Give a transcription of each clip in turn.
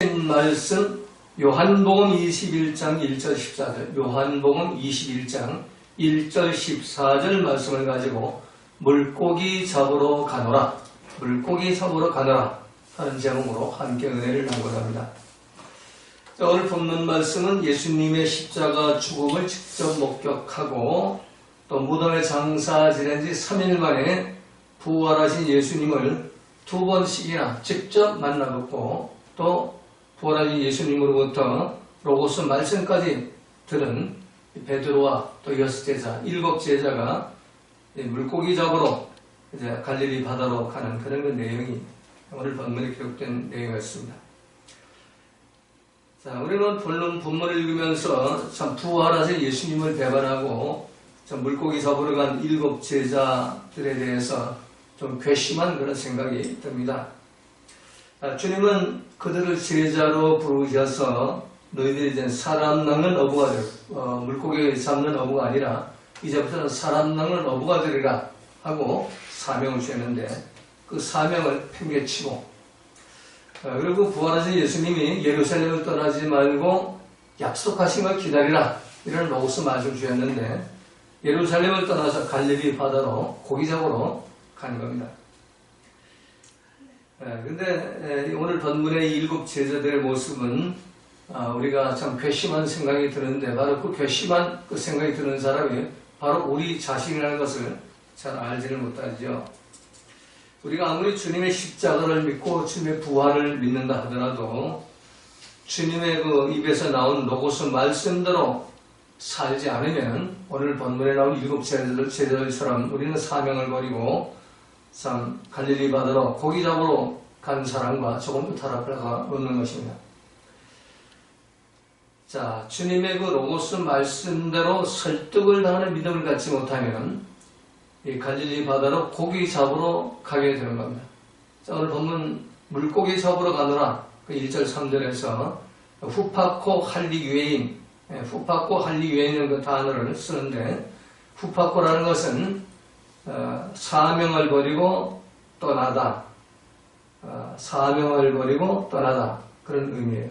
말씀 요한복음 21장 1절 14절 요한복음 21장 1절 14절 말씀을 가지고 물고기 잡으러 가노라 물고기 잡으러 가노라 하는 제목으로 함께 은혜를 나누고자 합니다. 오늘 본문 말씀은 예수님의 십자가 죽음을 직접 목격하고 또 무덤에 장사 지낸 지 3일 만에 부활하신 예수님을 두 번씩이나 직접 만나뵙고 또 부활하신 예수님으로부터 로고스 말씀까지 들은 베드로와 또 여섯 제자, 일곱 제자가 물고기 잡으러 이제 갈릴리 바다로 가는 그런 내용이 오늘 본문에 기록된 내용이었습니다. 자, 우리는 본문을 읽으면서 참 부활하신 예수님을 배반하고 참 물고기 잡으러 간 일곱 제자들에 대해서 좀 괘씸한 그런 생각이 듭니다. 주님은 그들을 제자로 부르셔서 너희들이 이제 사람 낚는 어부가 물고기 잡는 어부가 아니라 이제부터는 사람 낚는 어부가 되리라 하고 사명을 주셨는데 그 사명을 팽개치고 그리고 부활하신 예수님이 예루살렘을 떠나지 말고 약속하신 걸 기다리라 이런 로고스 말씀을 주셨는데 예루살렘을 떠나서 갈릴리 바다로 고기 잡으러 가는 겁니다. 근데 오늘 본문의 일곱 제자들의 모습은 우리가 참 괘씸한 생각이 드는데 바로 그 괘씸한 그 생각이 드는 사람이 바로 우리 자신이라는 것을 잘 알지를 못하죠. 우리가 아무리 주님의 십자가를 믿고 주님의 부활을 믿는다 하더라도 주님의 그 입에서 나온 로고스 말씀대로 살지 않으면 오늘 본문에 나온 일곱 제자들처럼 우리는 사명을 버리고 참 갈릴리 바다로 고기 잡으러 간 사람과 조금 더 타락을 놓는 것입니다. 자, 주님의 그 로고스 말씀대로 설득을 당하는 믿음을 갖지 못하면 이 갈릴리 바다로 고기 잡으러 가게 되는 겁니다. 자, 오늘 보면 물고기 잡으러 가노라 그 1절 3절에서 후파코 할리유에인 후파코 할리유에인은 그 단어를 쓰는데 후파코라는 것은 사명을 버리고 떠나다 사명을 버리고 떠나다 그런 의미예요.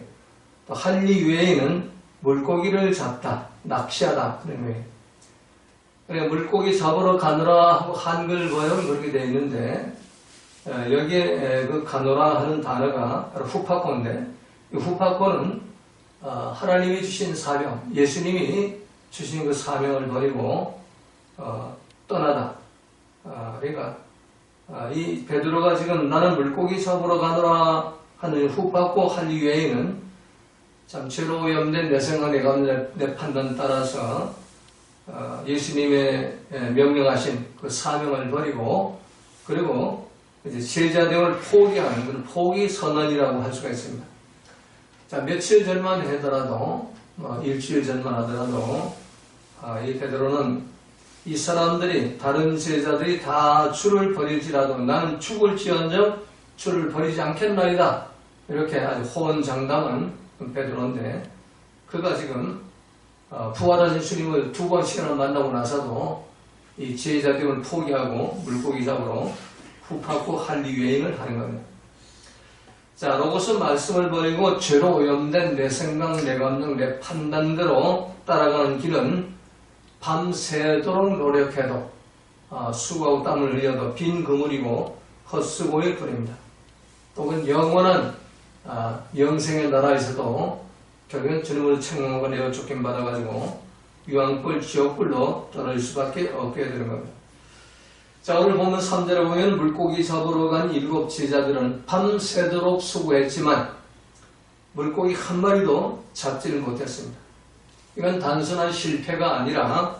또 할리유에인은 물고기를 잡다 낚시하다 그런 의미예요. 그러니까 물고기 잡으러 가노라 하고 한글 번역은 그렇게 되어 있는데 여기에 그 가노라 하는 단어가 바로 후파코인데 이 후파코는 하나님이 주신 사명 예수님이 주신 그 사명을 버리고 떠나다 그러니까 이 베드로가 지금 나는 물고기 잡으러 가노라 하는 후파코 할리유에인은 참 죄로 오염된 내 생각 내 판단 따라서 예수님의 명령하신 그 사명을 버리고 그리고 이제 제자됨을 포기하는 그런 포기 선언이라고 할 수가 있습니다. 자, 며칠 전만 하더라도 일주일 전만 하더라도 이 베드로는 이 사람들이 다른 제자들이 다 주를 버릴지라도 나는 죽을지언정 주를 버리지 않겠나이다 이렇게 아주 호언장담한 베드로인데 그가 지금 부활하신 주님을 두 번씩이나 만나고 나서도 이 제자됨을 포기하고 물고기 잡으러 후파코 할리유에인을 하는 겁니다. 자, 로고스 말씀을 버리고 죄로 오염된 내 생각, 내 감정, 내 판단대로 따라가는 길은 밤새도록 노력해도 수고하고 땀을 흘려도 빈 그물이고 헛수고일 뿐입니다. 또는 영원한 영생의 나라에서도 결국엔 주님으로 책망하고 내어 쫓김 받아가지고 유황불, 지옥불로 떨어질 수밖에 없게 되는 겁니다. 자, 오늘 보면 3절에 보면 물고기 잡으러 간 일곱 제자들은 밤새도록 수고했지만 물고기 한 마리도 잡지를 못했습니다. 이건 단순한 실패가 아니라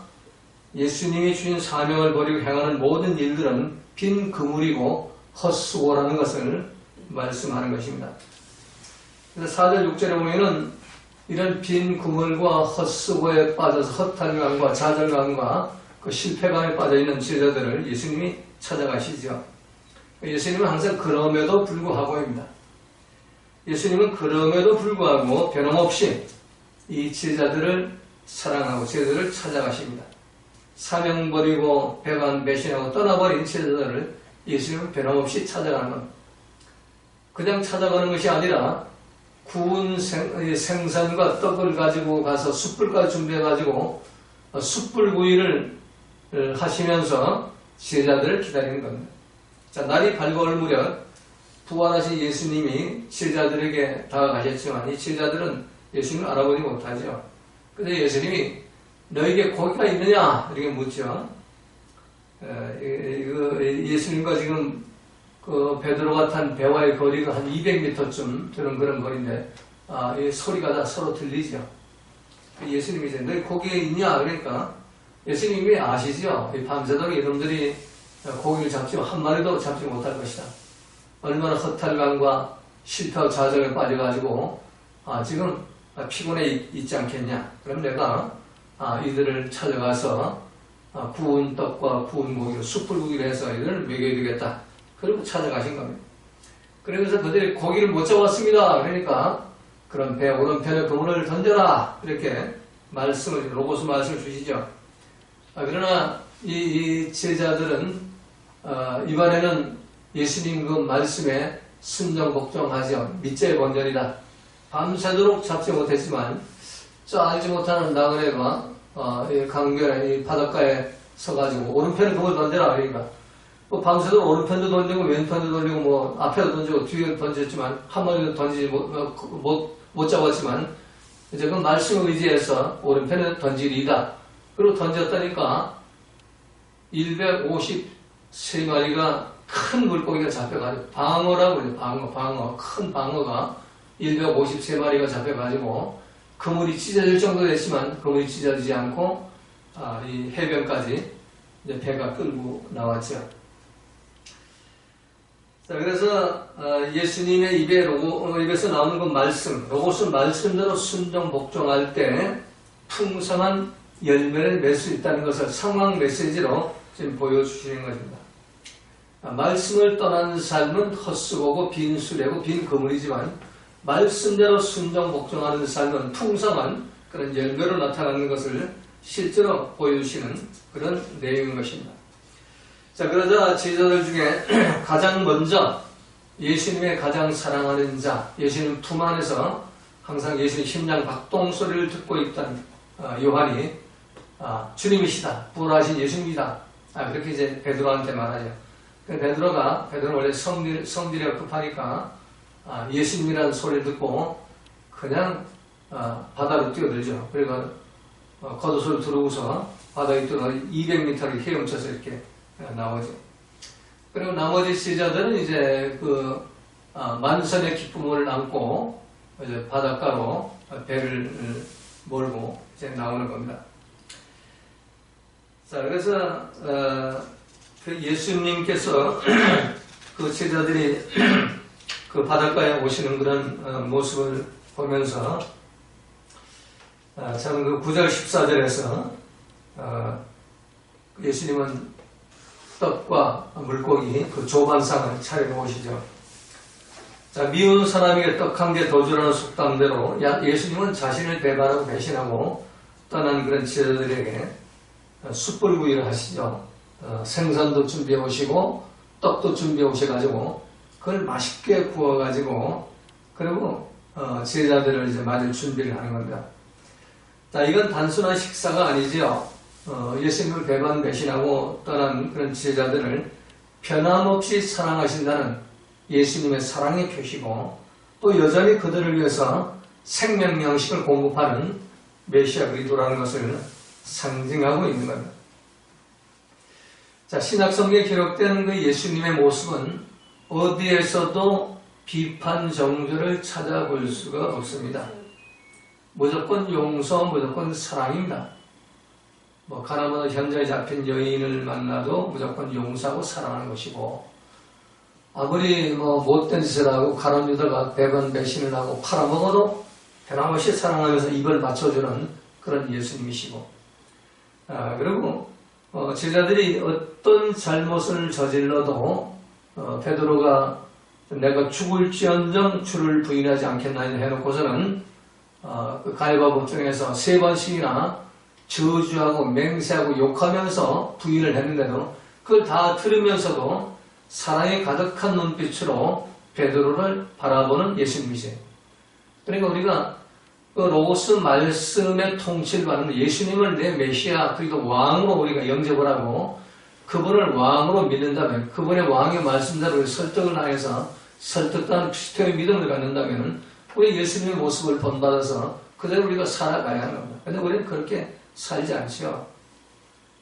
예수님이 주신 사명을 버리고 행하는 모든 일들은 빈 그물이고 헛수고라는 것을 말씀하는 것입니다. 그래서 4절 6절에 보면은 이런 빈 그물과 헛수고에 빠져서 허탈감과 좌절감과 그 실패감에 빠져있는 제자들을 예수님이 찾아가시죠. 예수님은 항상 그럼에도 불구하고입니다. 예수님은 그럼에도 불구하고 변함없이 이 제자들을 사랑하고 제자들을 찾아가십니다. 사명 버리고 배반 배신하고 떠나버린 제자들을 예수님은 변함없이 찾아가는 겁니다. 그냥 찾아가는 것이 아니라 구운 생선과 떡을 가지고 가서 숯불까지 준비해가지고 숯불구이를 하시면서 제자들을 기다리는 겁니다. 자, 날이 밝아올 무렵 부활하신 예수님이 제자들에게 다가가셨지만 이 제자들은 예수님을 알아보지 못하죠. 근데 예수님이 너에게 고기가 있느냐? 이렇게 묻죠. 예수님과 지금 그 베드로가 탄 배와의 거리가 한 200m쯤 되는 그런 거리인데, 이 소리가 다 서로 들리죠. 예수님이 이제 너희 고기가 있냐? 그러니까 예수님이 아시죠? 밤새도록 이놈들이 고기를 잡지 한 마리도 잡지 못할 것이다. 얼마나 허탈감과 실패와 좌절에 빠져가지고 지금 피곤해 있지 않겠냐? 그럼 내가 이들을 찾아가서 구운 떡과 구운 고기로 숯불고기를 해서 이들을 먹여야 되겠다. 그리고 찾아가신 겁니다. 그러면서 그들이 고기를 못 잡았습니다. 그러니까 그럼 배 오른편에 그물을 던져라. 이렇게 로고스 말씀을 주시죠. 그러나 이 제자들은 이번에는 예수님 그 말씀에 순종 복종하죠. 믿자의 본전이다. 밤새도록 잡지 못했지만 저 알지 못하는 나그네가 강변에 이 바닷가에 서가지고 오른편에 그물 던져라. 그러니까 뭐 밤새도록 오른편도 던지고 왼편도 던지고 뭐 앞에도 던지고 뒤에도 던졌지만 한 번도 던지지 못 잡았지만 이제 그 말씀을 의지해서 오른편에 던지리이다. 그리고 던졌다니까 153마리가 큰 물고기가 잡혀가지고 방어라고 해요. 방어. 큰 방어가 153마리가 잡혀가지고 그물이 찢어질 정도 됐지만 그물이 찢어지지 않고 이 해변까지 이제 배가 끌고 나왔죠. 자, 그래서 예수님의 입에서 나오는 그 말씀, 로고스 말씀대로 순종 복종할 때 풍성한 열매를 맺을 수 있다는 것을 상황 메시지로 지금 보여주시는 것입니다. 말씀을 떠난 삶은 헛수고고 빈 수레고 빈 그물이지만 말씀대로 순종 복종하는 삶은 풍성한 그런 열매로 나타나는 것을 실제로 보여주시는 그런 내용인 것입니다. 자, 그러자 제자들 중에 가장 먼저 예수님의 가장 사랑하는 자, 예수님 품 안에서 항상 예수님 심장 박동 소리를 듣고 있던 요한이 주님이시다, 부활하신 예수님이다. 그렇게 이제 베드로한테 말하죠. 베드로는 원래 성질이 급하니까 예수님이라는 소리를 듣고 그냥 바다로 뛰어들죠. 그러니까 겉옷을 두르고서 바다에 뛰어들어 200m를 헤엄쳐서 이렇게 나오죠. 그리고 나머지 제자들은 이제 그 만선의 기쁨을 안고 이제 바닷가로 배를 몰고 이제 나오는 겁니다. 자, 그래서 그 예수님께서 그 제자들이 그 바닷가에 오시는 그런 모습을 보면서 참 그 9절 14절에서 예수님은 떡과 물고기 그 조반상을 차려놓으시죠. 자, 미운 사람에게 떡 한 개 더 주라는 속담대로 예수님은 자신을 배반하고 배신하고 떠난 그런 제자들에게 숯불구이를 하시죠. 생선도 준비해 오시고 떡도 준비해 오셔가지고 그걸 맛있게 구워가지고 그리고 제자들을 이제 맞을 준비를 하는 겁니다. 자, 이건 단순한 식사가 아니죠. 예수님을 배반 배신하고 떠난 그런 제자들을 변함없이 사랑하신다는 예수님의 사랑의 표시고 또 여전히 그들을 위해서 생명 양식을 공급하는 메시아 그리스도라는 것을 상징하고 있는 겁니다. 자, 신약성경에 기록된 그 예수님의 모습은 어디에서도 비판 정죄를 찾아볼 수가 없습니다. 무조건 용서, 무조건 사랑입니다. 뭐 가나보다 현장에 잡힌 여인을 만나도 무조건 용서하고 사랑하는 것이고 아무리 뭐 못된 짓을 하고 가론 유다가 배반 배신을 하고 팔아먹어도 변함없이 사랑하면서 입을 맞춰주는 그런 예수님이시고 그리고 제자들이 어떤 잘못을 저질러도 베드로가 내가 죽을지언정 주를 부인하지 않겠나 해놓고서는 그 가위바위보에서 3번씩이나 저주하고 맹세하고 욕하면서 부인을 했는데도 그걸 다 들으면서도 사랑이 가득한 눈빛으로 베드로를 바라보는 예수님이세요. 그러니까 우리가 그 로고스 말씀의 통치를 받는 예수님을 내 메시아 그리고 왕으로 우리가 영접을 하고 그분을 왕으로 믿는다면 그분의 왕의 말씀대로 설득을 당해서 설득당한 그리스도의 믿음을 갖는다면 우리 예수님의 모습을 본받아서 그대로 우리가 살아가야 하는 겁니다. 그런데 우리는 그렇게 살지 않죠.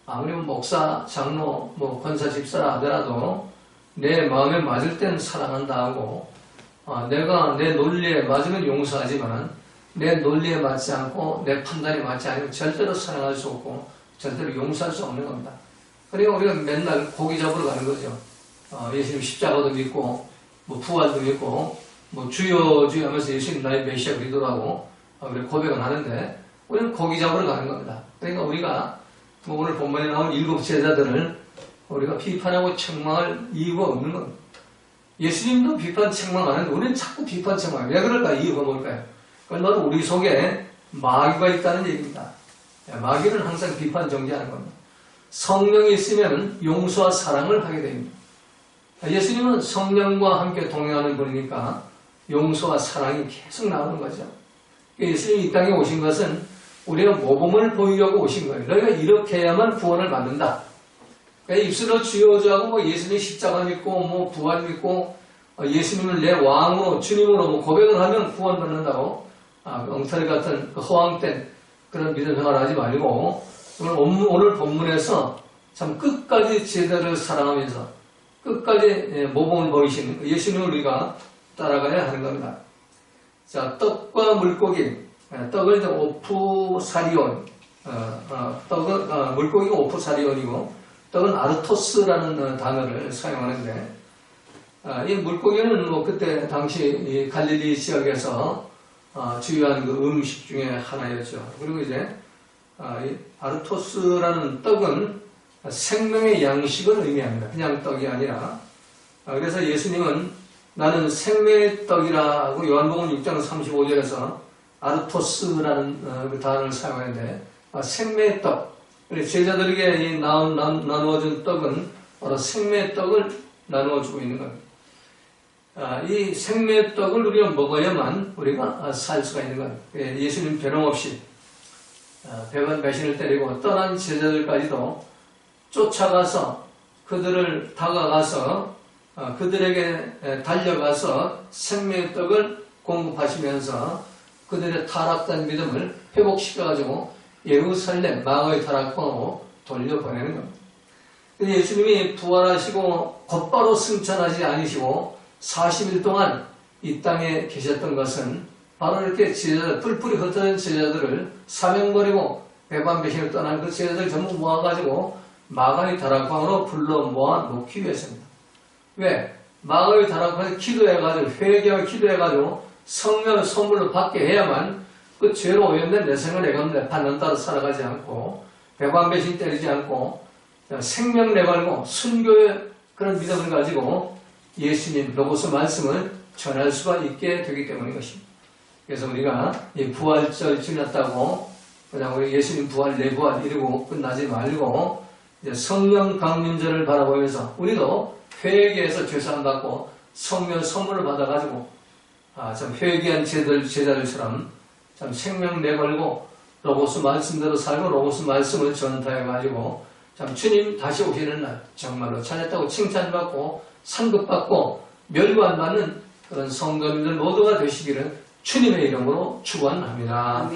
아무리 목사, 장로, 권사, 집사라 하더라도 내 마음에 맞을 때는 사랑한다 하고 내가 내 논리에 맞으면 용서하지만 내 논리에 맞지 않고 내 판단에 맞지 않으면 절대로 사랑할 수 없고 절대로 용서할 수 없는 겁니다. 그러니까 우리가 맨날 고기 잡으러 가는 거죠. 예수님 십자가도 믿고 부활도 믿고 주여 주여 하면서 예수님 나의 메시아 그리스도라고 고백은 하는데 우리는 고기 잡으러 가는 겁니다. 그러니까 우리가 오늘 본문에 나온 7 제자들을 우리가 비판하고 책망할 이유가 없는 겁니다. 예수님도 비판 책망하는데 우리는 자꾸 비판 책망해요. 왜 그럴까? 이유가 뭘까요? 그건 바로 우리 속에 마귀가 있다는 얘기입니다. 마귀는 항상 비판 정죄하는 겁니다. 성령이 있으면 용서와 사랑을 하게 됩니다. 예수님은 성령과 함께 동행하는 분이니까 용서와 사랑이 계속 나오는 거죠. 예수님이 이 땅에 오신 것은 우리가 모범을 보이려고 오신 거예요. 너희가 이렇게 해야만 구원을 받는다. 입술로 주여주하고 예수님 십자가 믿고 부활 믿고 예수님을 내 왕으로 주님으로 고백을 하면 구원 받는다고 엉터리 같은 허황된 그런 믿음 생활을 하지 말고 오늘 본문에서 참 끝까지 제자를 사랑하면서 끝까지 모범을 보이신 예수님을 우리가 따라가야 하는 겁니다. 자, 떡과 물고기, 떡을 이제 오프사리온, 물고기가 오프사리온이고 떡은 아르토스라는 단어를 사용하는데 이 물고기는 그때 당시 이 갈릴리 지역에서 주요한 그 음식 중에 하나였죠. 그리고 이제 이 아르토스라는 떡은 생명의 양식을 의미합니다. 그냥 떡이 아니라. 그래서 예수님은 나는 생명의 떡이라고 요한복음 6장 35절에서 아르토스라는 그 단어를 사용하는데 생명의 떡. 제자들에게 나누어준 떡은 바로 생명의 떡을 나누어주고 있는 겁니다. 이 생명의 떡을 우리가 먹어야만 우리가 살 수가 있는 겁니다. 예수님 변함없이 배반 배신을 때리고 떠난 제자들까지도 쫓아가서 그들을 다가가서 그들에게 달려가서 생명의 떡을 공급하시면서 그들의 타락된 믿음을 회복시켜가지고 예루살렘 망의 타락방으로 돌려보내는 겁니다. 예수님이 부활하시고 곧바로 승천하지 않으시고 40일 동안 이 땅에 계셨던 것은 바로 이렇게 제자들, 뿔뿔이 흩어진 제자들을 사명버리고 배반 배신을 떠난 그 제자들 전부 모아가지고 마가의 다락방으로 불러 모아 놓기 위해서입니다. 왜? 마가의 다락방에서 기도해가지고 회개하고 기도해가지고 성령을 선물로 받게 해야만 그 죄로 오염된 내 생을 내가 반론 따라 살아가지 않고 배반 배신 때리지 않고 생명 내걸고 순교의 그런 믿음을 가지고 예수님 로고스 말씀을 전할 수가 있게 되기 때문인 것입니다. 그래서 우리가 이 부활절 지났다고 그냥 우리 예수님 부활 내부활 이러고 끝나지 말고 이제 성령 강림절을 바라보면서 우리도 회개해서 죄사함 받고 성령 선물을 받아가지고 참 회개한 제자들처럼 참 생명 내걸고 로고스 말씀대로 살고 로고스 말씀을 전파해가지고 참 주님 다시 오시는 날 정말로 잘했다고 칭찬받고 상급받고 멸관받는 그런 성도님들 모두가 되시기를 주님의 이름으로 축원합니다.